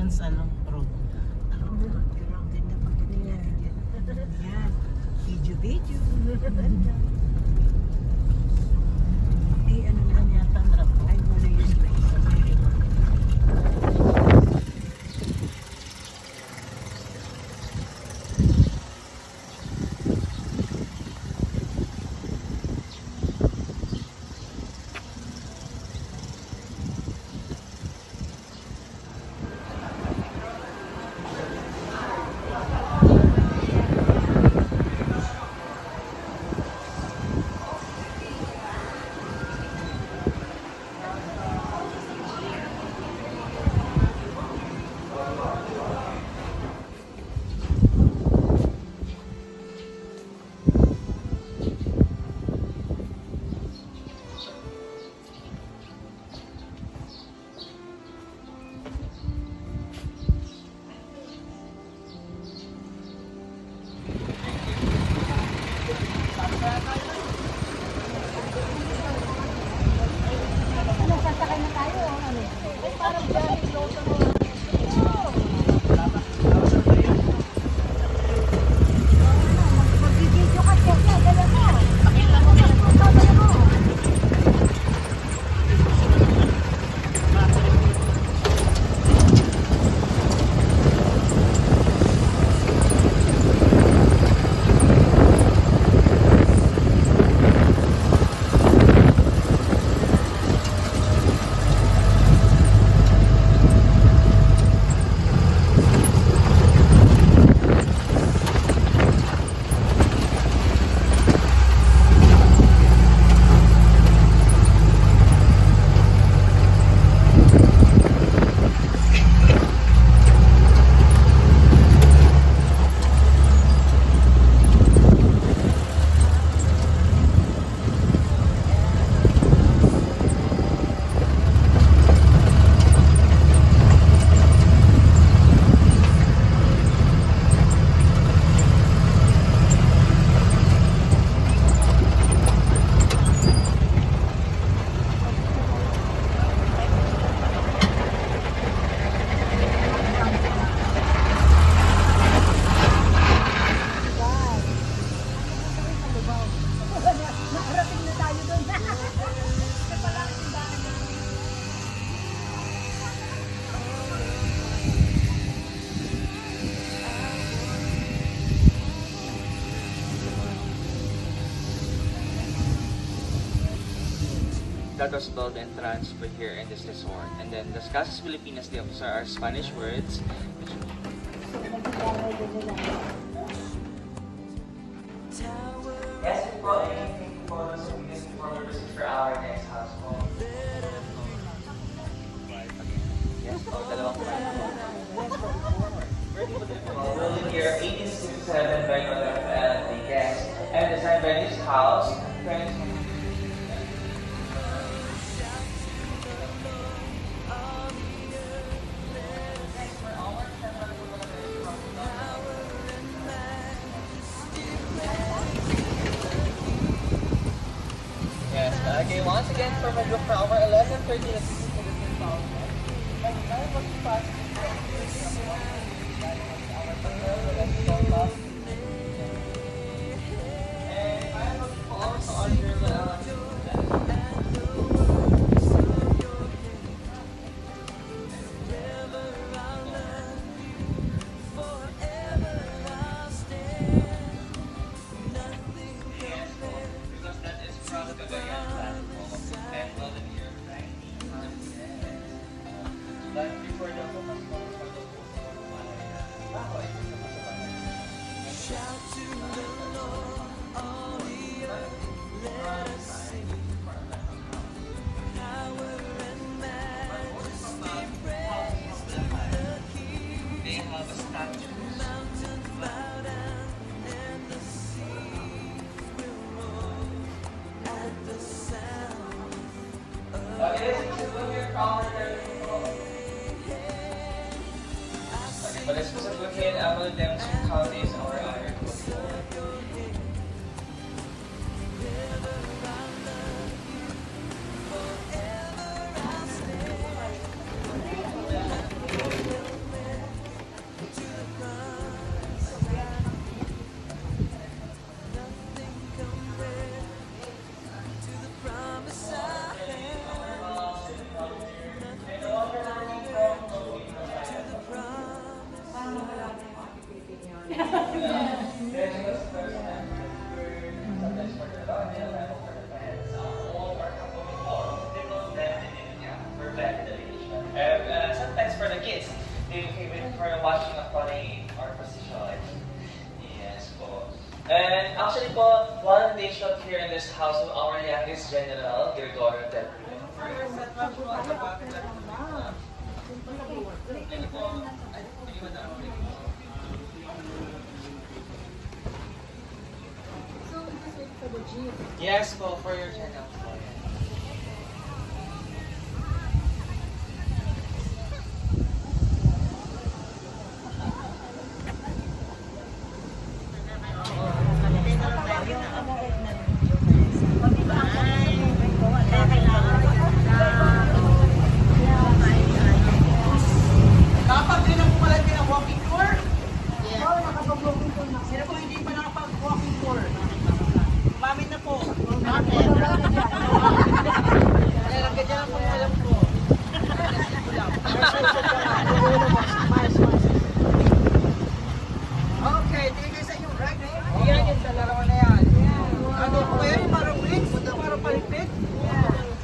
Entrance, road. Grounded na pagdating natin dyan. Yan. Video. Eh, ano na? Yan yata ang drop. I wanna use my phone. That was built and transferred here in this resort. And then Las Casas Filipinas, the officer are Spanish words. Yes, we brought anything photos so we can for for our next house home. Yes, dalawang building here 1867 by Madame L. Yes, and designed by this house. Okay, once again for my group for our 11:30 to 16:00. But let's go ahead and I will demonstrate how these are ironed. kids. They favorite for watching a funny or position. Yes po. And actually po, one day shot here in this house of our youngest general, their daughter Deborah. Yes po, for your channel po. Dapat din ang pumalag din ang walking tour? Oo, nakapag-walking tour na. Sino po hindi pa nakapag-walking tour? Umamin na po. Bakit? Lalagyan dyan po yung alam ko. Okay, tingin kayo sa inyong right, eh? Yan yung larawan na yan. Ano po yan? Parang wings? Parang palipit?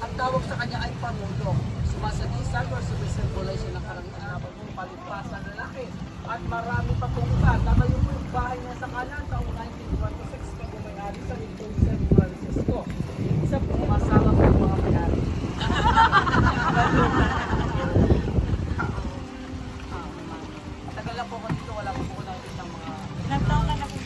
Ang tawag sa kanya ay pamulong. Sumasadisan or sumisimbolize siya ng karangalan ng palipasan lalaki. At marami pa pong iba. Tatayo po yung bahay niya sa kanan taong 1926 pag umayari sa Little San Francisco. Isa po masama po yung mga mayari. Tagal lang po ko dito, wala po po nakikita ng mga... Ilang taon ka na po?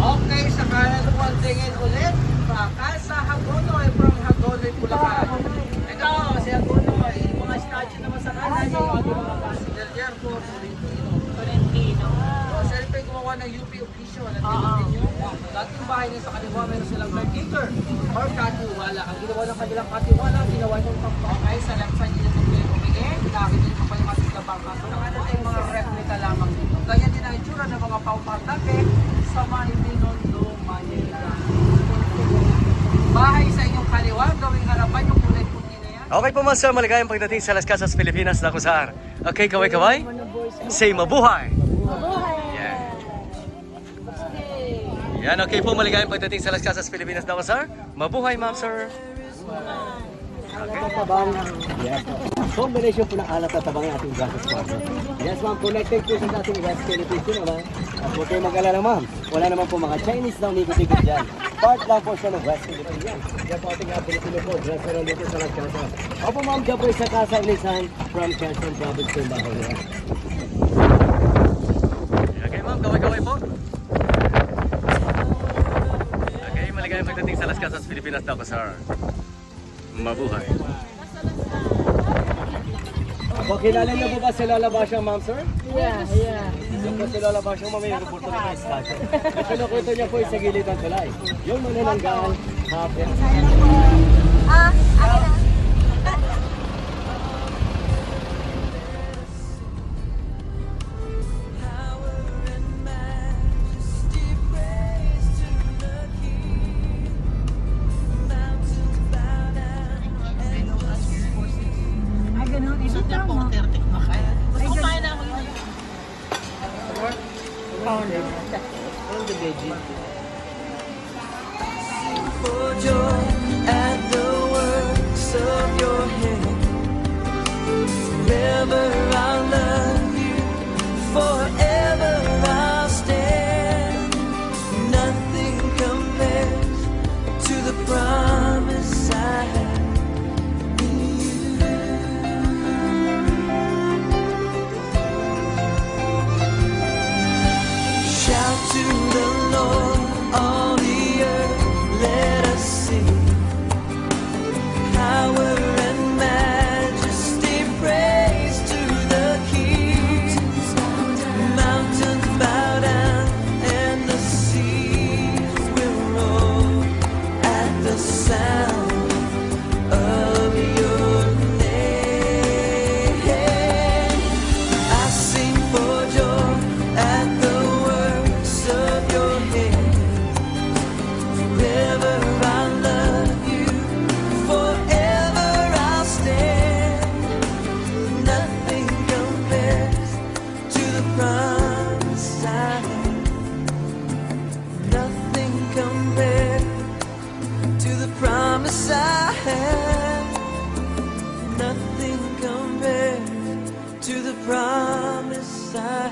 Okay, sa kanan po ang tingin ulit. Baka sa Hagonoy from Hagonoy, Bulacan. Ito, si Hagonoy. Mga statue naman sa kanan. Yung ating mga passenger there po. Tolentino. So, sila pa yung gumawa ng UP official. At yun. Dating bahay niya sa kaliwa, meron silang caretaker or katiwala. Ang ginawa ng kanilang katiwala, ginawa niyong pampakay sa left side nila ng Play Kumingin. Nakakita niyo pa yung ating labang kaso. Ang ay mga replica lamang dito. Ganyan din ang itsura ng mga paupatake sa Manibinondo, Manila. Bahay sa inyong kaliwa, gawing harapan yung kulay puti na yan. Okay po mga sir, maligayang pagdating sa Las Casas, Pilipinas na kung saan. Okay, kaway-kaway? Say mabuhay! Yan. Yan, okay po, maligayang pagdating sa Las Casas, Pilipinas na kung saan. Mabuhay ma'am sir! Tabang, yes. Combination po ng alat at tabang ng ating gatas partner. Yes ma'am, connected po sa ating West Philippines naman. At huwag kayong mag-alala ma'am. Wala naman po mga Chinese na unikot-ikot dyan. Part lang po siya ng West Philippines yan. Yan po ating Pilipino po, restaurant dito sa Las Casas. Opo ma'am, dyan po sa Casa Ilisan from Quezon Province po yung bahay niya. Okay ma'am, kaway-kaway po. Okay, maligayang pagdating sa Las Casas, Pilipinas na kung saan. Mabuhay! Ako, kilala niyo po ba si Lola Basyang ma'am sir? Yeah. Yung po si Lola Basyang ma'am, may reporto na may statue. At kinukwento niya po sa gilid ng tulay. Yung manananggal, hapit. Ay, ganun. Isa lang mo. Ay, ganun. On the veggie. At sa